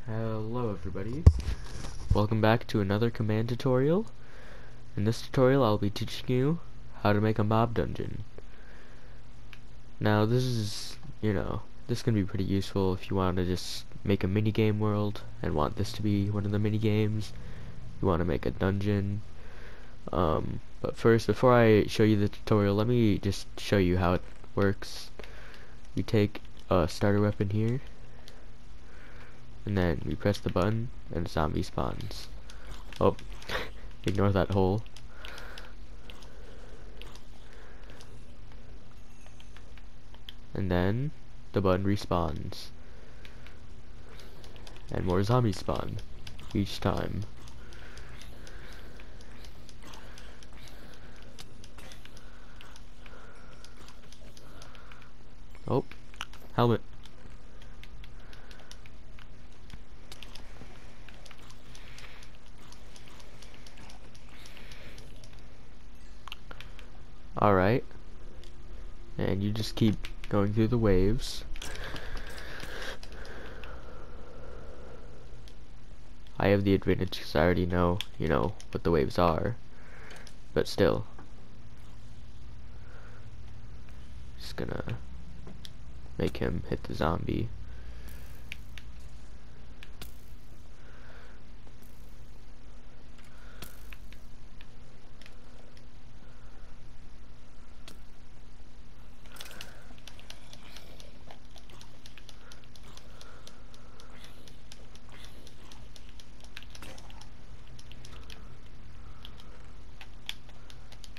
Hello everybody, welcome back to another command tutorial. In this tutorial I'll be teaching you how to make a mob dungeon. Now this can be pretty useful if you want to just make a minigame world and want this to be one of the minigames. You want to make a dungeon. But first, before I show you the tutorial, let me just show you how it works. You take a starter weapon here, and then we press the button and a zombie spawns. Oh, ignore that hole. And then the button respawns. And more zombies spawn each time. Oh, helmet. Alright, and you just keep going through the waves. I have the advantage because I already know, what the waves are, but still. Just gonna make him hit the zombie.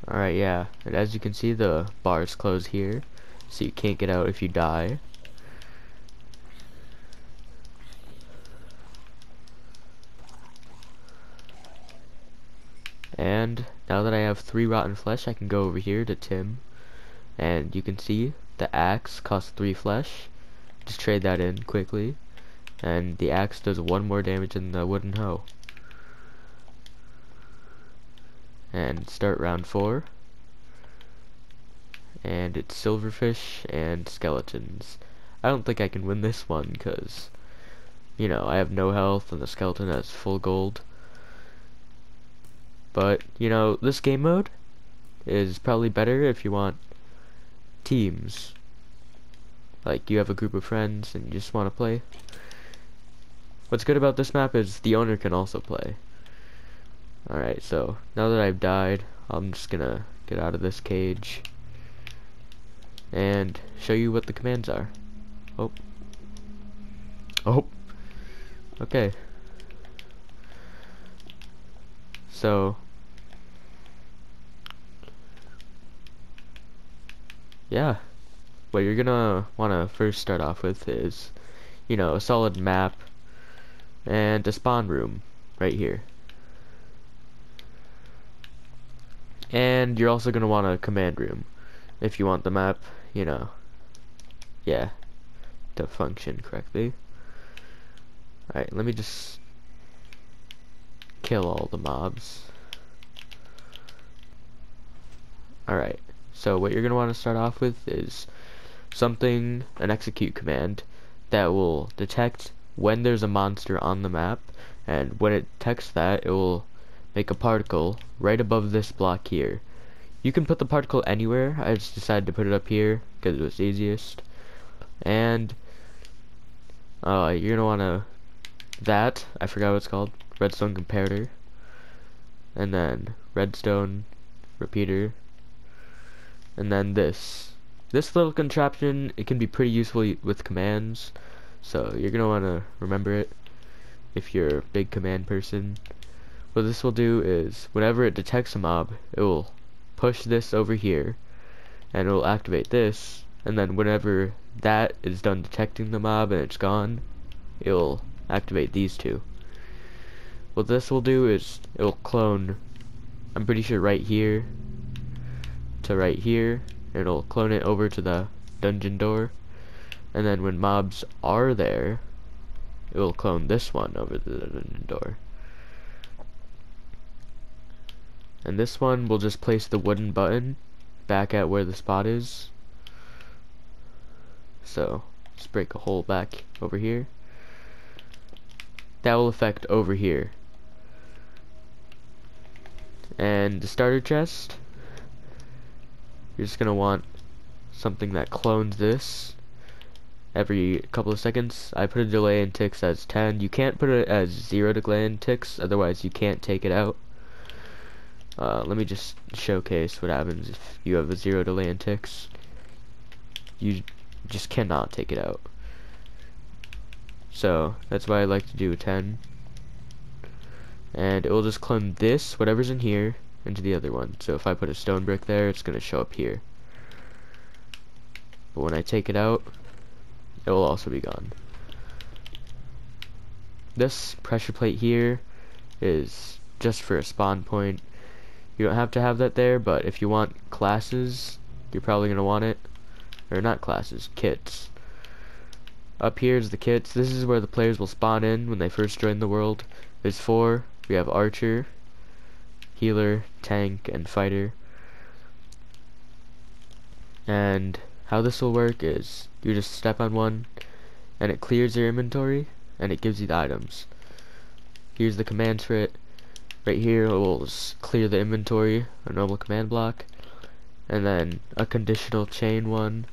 Alright, yeah, and as you can see the bars close here, so you can't get out if you die. And now that I have 3 rotten flesh, I can go over here to Tim, and you can see the axe costs 3 flesh. Just trade that in quickly, and the axe does 1 more damage than the wooden hoe. And start round 4, and it's silverfish and skeletons. I don't think I can win this one because I have no health and the skeleton has full gold. But this game mode is probably better if you want teams, like you have a group of friends and you just want to play. What's good about this map is the owner can also play. Alright, so now that I've died, I'm just gonna get out of this cage and show you what the commands are. Oh. Okay. So, yeah. What you're gonna wanna first start off with is, a solid map and a spawn room right here. And you're also gonna want a command room if you want the map, yeah, to function correctly. Alright, let me just kill all the mobs. Alright, so what you're gonna want to start off with is an execute command that will detect when there's a monster on the map, and when it detects that, it will make a particle right above this block here. You can put the particle anywhere. I just decided to put it up here because it was easiest. And you're gonna wanna I forgot what it's called, redstone comparator, and then redstone repeater, and then this little contraption. It can be pretty useful with commands, so you're gonna wanna remember it if you're a big command person. What this will do is, whenever it detects a mob, it will push this over here, and it will activate this, and then whenever that is done detecting the mob and it's gone, it will activate these two. What this will do is, it will clone, I'm pretty sure right here to right here, and it'll clone it over to the dungeon door, and then when mobs are there, it will clone this one over to the dungeon door. And this one will just place the wooden button back at where the spot is. So, just break a hole back over here. that will affect over here. And the starter chest, you're just gonna want something that clones this every couple of seconds. I put a delay in ticks as 10. You can't put it as 0 delay in ticks, otherwise you can't take it out. Let me just showcase what happens if you have a 0 delay in ticks. You just cannot take it out. So that's why I like to do a 10. And it will just clone this, whatever's in here, into the other one. So if I put a stone brick there, it's going to show up here. But when I take it out, it will also be gone. This pressure plate here is just for a spawn point. You don't have to have that there, but if you want classes, you're probably going to want it. Or not classes, kits. Up here is the kits. This is where the players will spawn in when they first join the world. There's 4. We have archer, healer, tank, and fighter. And how this will work is you just step on one and it clears your inventory and it gives you the items. Here's the commands for it. Right here it will just clear the inventory, a normal command block, and then a conditional chain one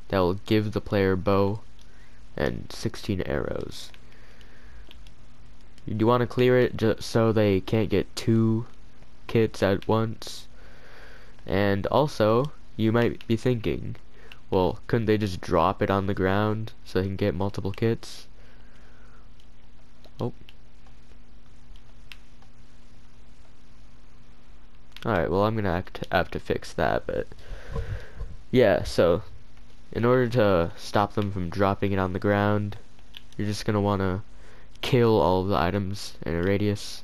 that will give the player bow and 16 arrows. You want to clear it just so they can't get 2 kits at once. And also, you might be thinking, well, couldn't they just drop it on the ground so they can get multiple kits? Oh. Alright, well, I'm gonna have to fix that, but yeah, so in order to stop them from dropping it on the ground, you're just gonna want to kill all of the items in a radius.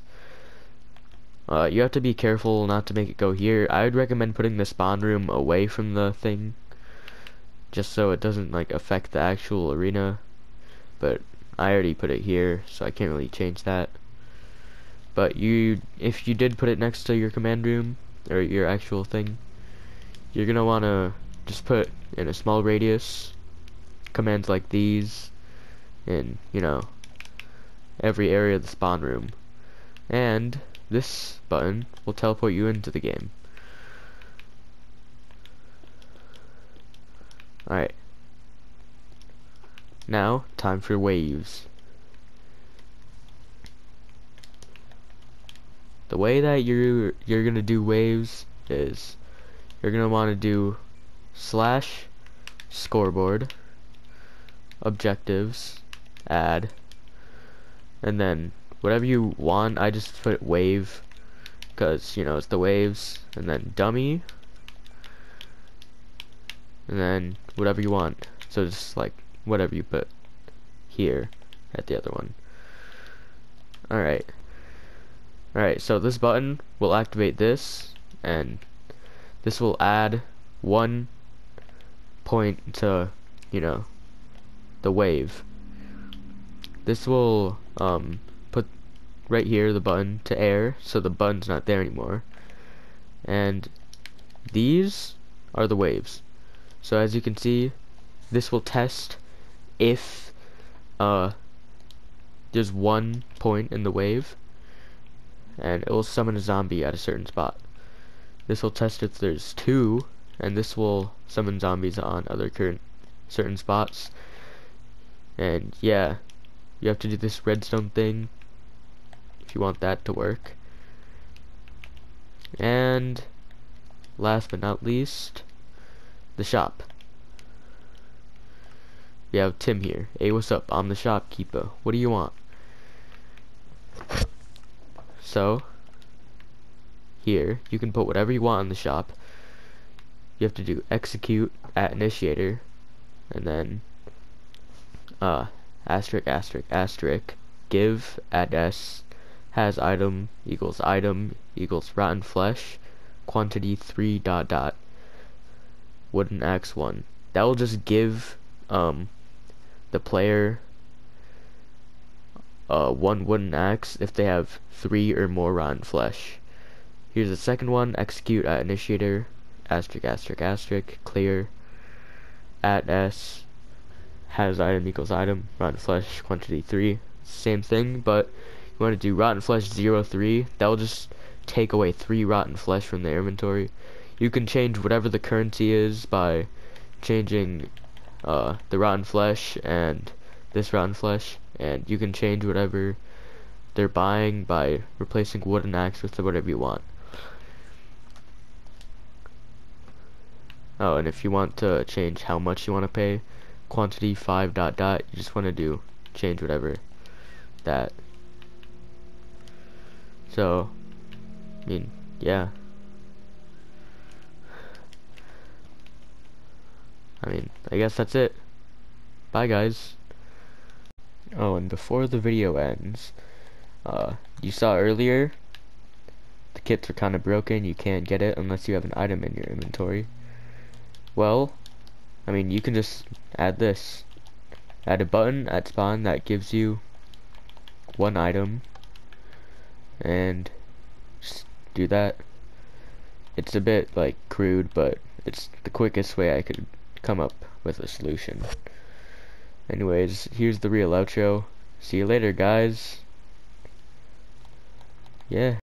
You have to be careful not to make it go here. I would recommend putting the spawn room away from the thing, just so it doesn't like affect the actual arena. But I already put it here, so I can't really change that. But if you did put it next to your command room or your actual thing, you're gonna wanna just put in a small radius commands like these in, you know, every area of the spawn room. And this button will teleport you into the game. Alright. Now, time for waves. The way that you're gonna do waves is you're gonna want to do slash scoreboard objectives add, and then whatever you want. I just put wave because, you know, it's the waves, and then dummy, and then whatever you want. So just like whatever you put here at the other one. Alright, so this button will activate this, and this will add 1 point to, you know, the wave. This will put right here the button to air, so the button's not there anymore. And these are the waves. So as you can see, this will test if there's 1 point in the wave, and it will summon a zombie at a certain spot. This will test if there's 2, and this will summon zombies on other certain spots. And yeah, you have to do this redstone thing if you want that to work. And last but not least, the shop. We have Tim here. Hey, what's up? I'm the shopkeeper. What do you want? So here you can put whatever you want in the shop. You have to do execute at initiator, and then asterisk asterisk asterisk give at s has item equals rotten flesh quantity 3 dot dot wooden axe 1. That will just give the player 1 wooden axe if they have 3 or more rotten flesh. Here's the second one, execute at initiator asterisk asterisk asterisk clear at s has item equals item rotten flesh quantity 3. same thing, but you want to do rotten flesh 0-3. That will just take away 3 rotten flesh from the inventory. You can change whatever the currency is by changing the rotten flesh and this rotten flesh, and you can change whatever they're buying by replacing wooden axe with whatever you want. Oh, and if you want to change how much you want to pay, quantity 5 dot dot, you just want to do change whatever that. So, I mean, yeah. I mean, I guess that's it. Bye, guys. Oh, and before the video ends, you saw earlier, the kits are kind of broken. You can't get it unless you have an item in your inventory. Well, I mean, you can just add this. Add a button at spawn that gives you 1 item, and just do that. It's a bit, like, crude, but it's the quickest way I could come up with a solution. Anyways, here's the real outro. See you later, guys. Yeah.